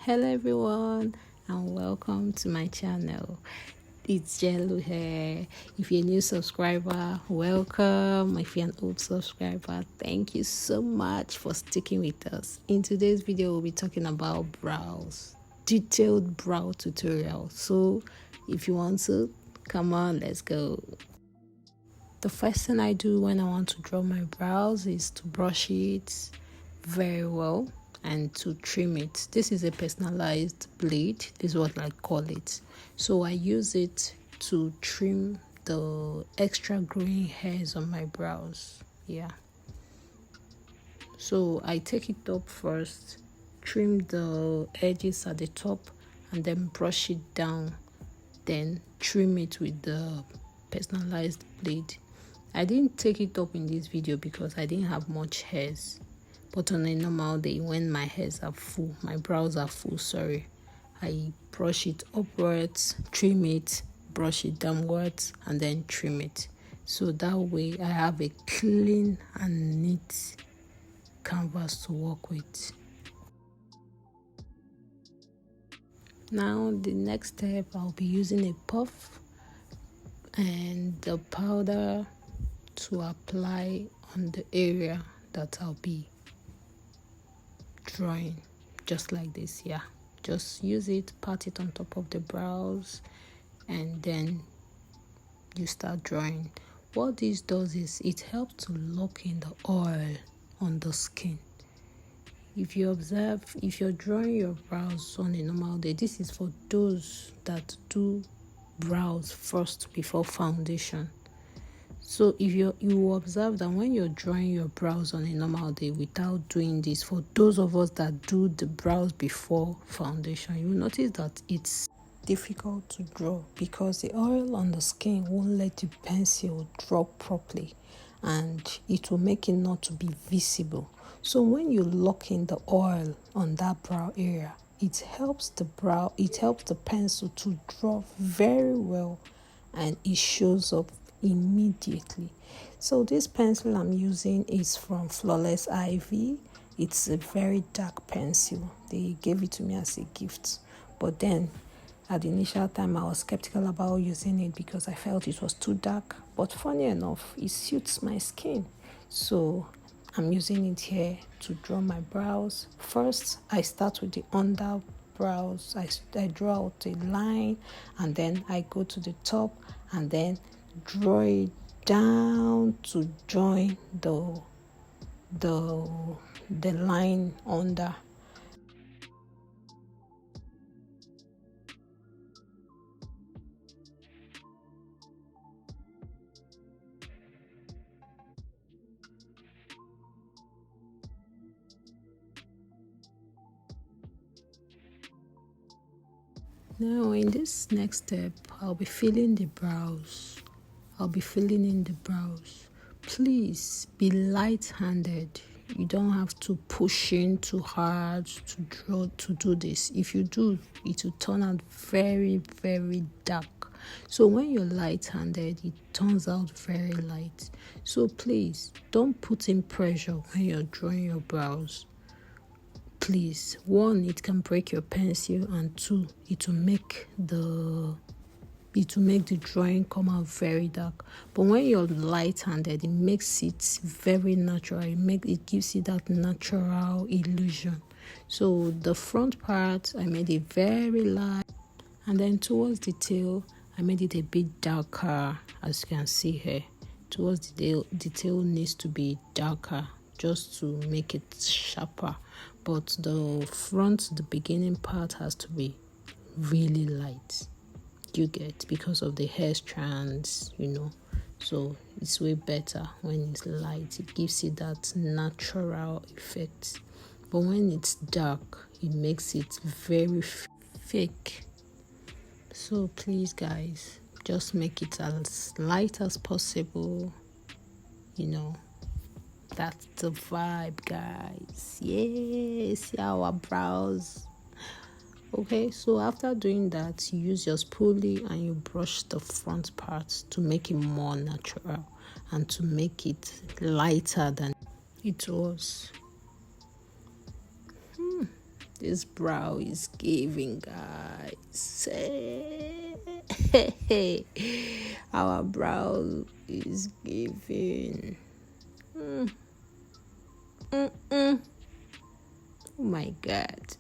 Hello everyone and welcome to my channel. It's Jello here. If you're a new subscriber, welcome. If you're an old subscriber, thank you so much for sticking with us. In today's video, we'll be talking about brows, detailed brow tutorial. So if you want to, come on, let's go. The first thing I do when I want to draw my brows is to brush it very well and to trim it. This is a personalized blade. This is what I call it. So I use it to trim the extra growing hairs on my brows. Yeah. So I take it up first, trim the edges at the top, and then brush it down. Then trim it with the personalized blade. I didn't take it up in this video because I didn't have much hairs. But on a normal day, when my hairs are full, my brows are full, I brush it upwards, trim it, brush it downwards, and then trim it. So that way I have a clean and neat canvas to work with. Now the next step, I'll be using a puff and the powder to apply on the area that I'll be drawing, just like this. Yeah, just use it, pat it on top of the brows, and then you start drawing. What this does is it helps to lock in the oil on the skin. If you observe, if you're drawing your brows on a normal day, this is for those that do brows first before foundation. So if you observe that when you're drawing your brows on a normal day without doing this, for those of us that do the brows before foundation, you notice that it's difficult to draw because the oil on the skin won't let the pencil drop properly and it will make it not to be visible. So when you lock in the oil on that brow area, it helps the pencil to draw very well and it shows up immediately. So this pencil I'm using is from Flawless Ivy. It's a very dark pencil. They gave it to me as a gift, but then at the initial time I was skeptical about using it because I felt it was too dark, but funny enough it suits my skin. So I'm using it here to draw my brows. First I start with the under brows. I draw out a line and then I go to the top and then draw it down to join the line under. Now in this next step, I'll be filling in the brows. Please be light-handed. You don't have to push in too hard to do this. If you do, it will turn out very, very dark. So when you're light-handed, it turns out very light. So please don't put in pressure when you're drawing your brows. Please, one, it can break your pencil, and two, it will make the drawing come out very dark. But when you're light-handed, it makes it very natural. It gives you that natural illusion. So the front part, I made it very light, and then towards the tail, I made it a bit darker. As you can see here, towards the tail needs to be darker just to make it sharper. But the front, the beginning part, has to be really light. You get, because of the hair strands, so it's way better when it's light. It gives you that natural effect. But when it's dark, it makes it very fake. So please guys, just make it as light as possible. That's the vibe, guys. Yes, our brows. Okay, so after doing that, you use your spoolie and you brush the front part to make it more natural and to make it lighter than it was. This brow is giving, guys. Our brow is giving. Oh my God.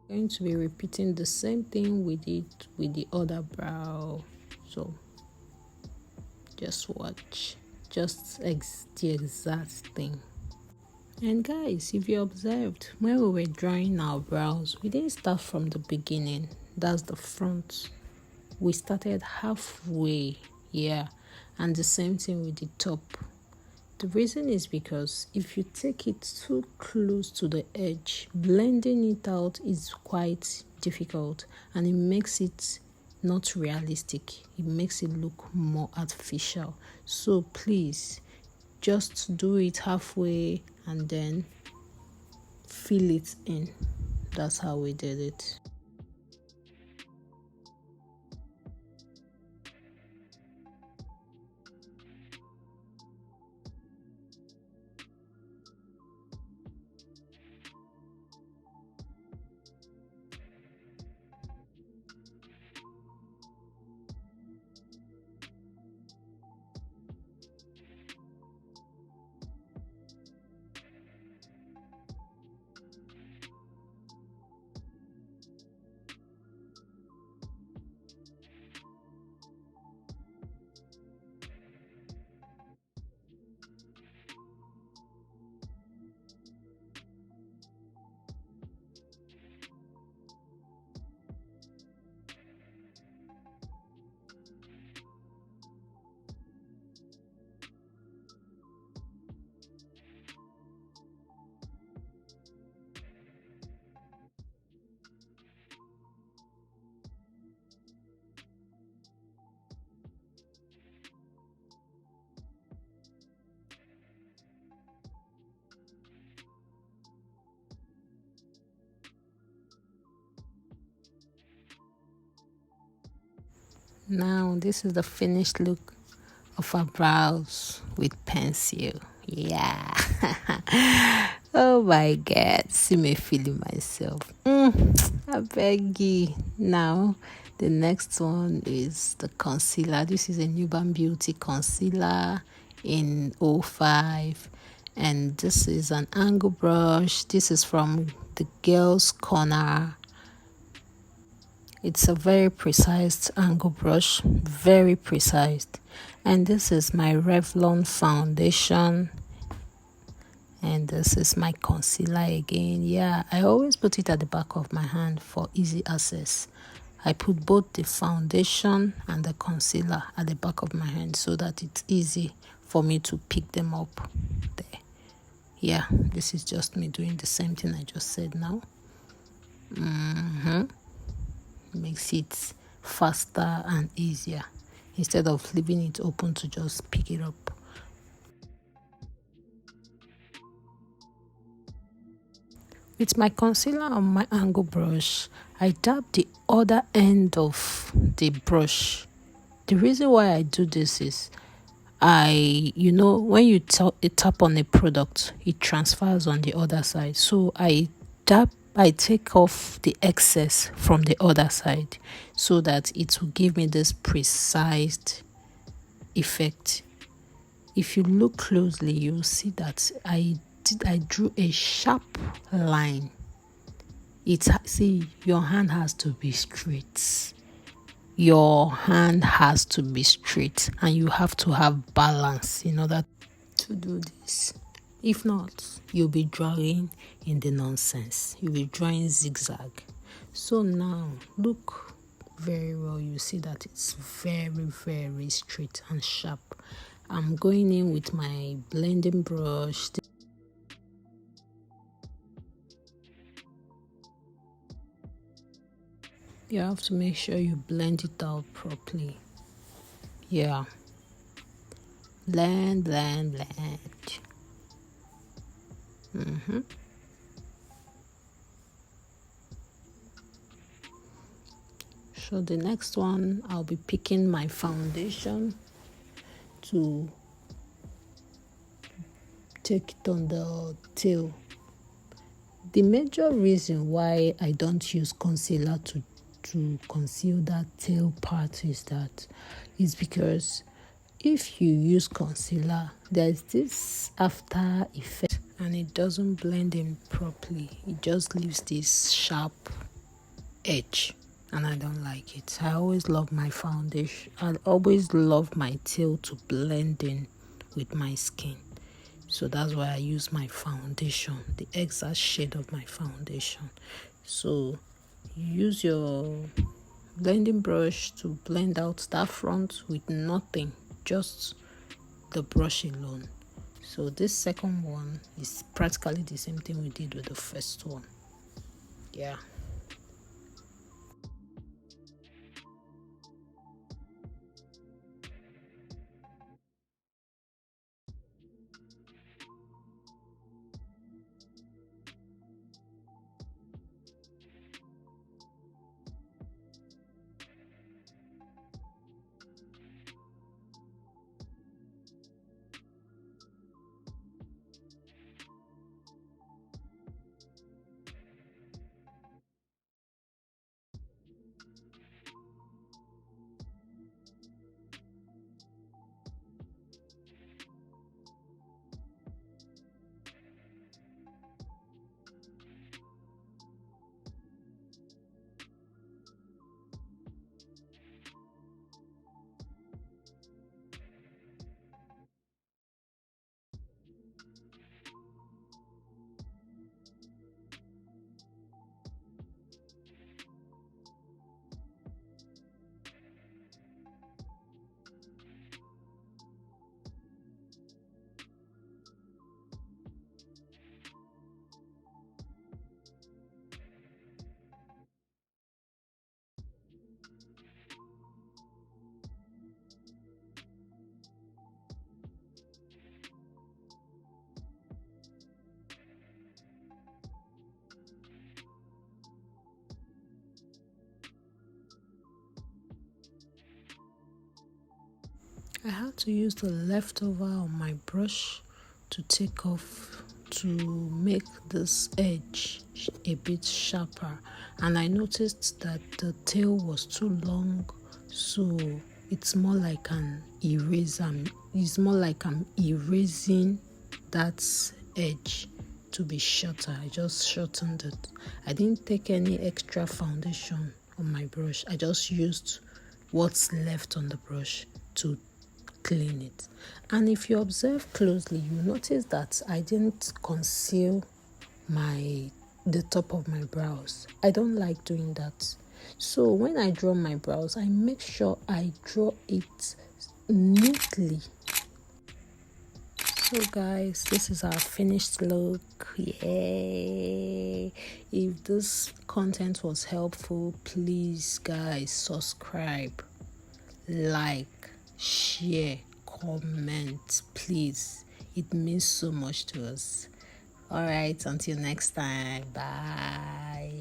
Going to be repeating the same thing we did with the other brow. So just watch, the exact thing. And guys, if you observed, when we were drawing our brows, we didn't start from the beginning. That's the front. We started halfway, yeah, and the same thing with the top. The reason is because if you take it too close to the edge, blending it out is quite difficult, and it makes it not realistic. It makes it look more artificial. So please just do it halfway and then fill it in. That's how we did it. Now this is the finished look of our brows with pencil. Yeah. Oh my God. See me feeling myself. I beg you. Now the next one is the concealer. This is a Newborn Beauty concealer in 05. And this is an angle brush. This is from the Girls Corner. It's a very precise angle brush, very precise. And this is my Revlon foundation. And this is my concealer again. Yeah, I always put it at the back of my hand for easy access. I put both the foundation and the concealer at the back of my hand so that it's easy for me to pick them up there. Yeah, this is just me doing the same thing I just said now. Makes it faster and easier instead of leaving it open to just pick it up. With my concealer on my angle brush, I dab the other end of the brush. The reason why I do this is when you tap on a product, it transfers on the other side. So I take off the excess from the other side so that it will give me this precise effect. If you look closely, you'll see that I drew a sharp line. See, your hand has to be straight. Your hand has to be straight, and you have to have balance in order to do this. If not, you'll be drawing in the nonsense. You'll be drawing zigzag. So now, look very well. You see that it's very, very straight and sharp. I'm going in with my blending brush. You have to make sure you blend it out properly. Yeah. Blend. So the next one, I'll be picking my foundation to take it on the tail. The major reason why I don't use concealer to conceal that tail part is because if you use concealer, there's this after effect and it doesn't blend in properly. It just leaves this sharp edge and I don't like it. I always love my foundation. I always love my tail to blend in with my skin. So that's why I use my foundation, the exact shade of my foundation. So use your blending brush to blend out that front with nothing, just the brush alone. So this second one is practically the same thing we did with the first one. Yeah. I had to use the leftover on my brush to take off to make this edge a bit sharper, and I noticed that the tail was too long, so it's more like an eraser. It's more like I'm erasing that edge to be shorter. I just shortened it. I didn't take any extra foundation on my brush. I just used what's left on the brush to clean it. And if you observe closely, you notice that I didn't conceal the top of my brows. I don't like doing that. So when I draw my brows, I make sure I draw it neatly. So guys, this is our finished look. Yay! If this content was helpful, please guys subscribe, like, share, comment, please. It means so much to us. All right, until next time. Bye.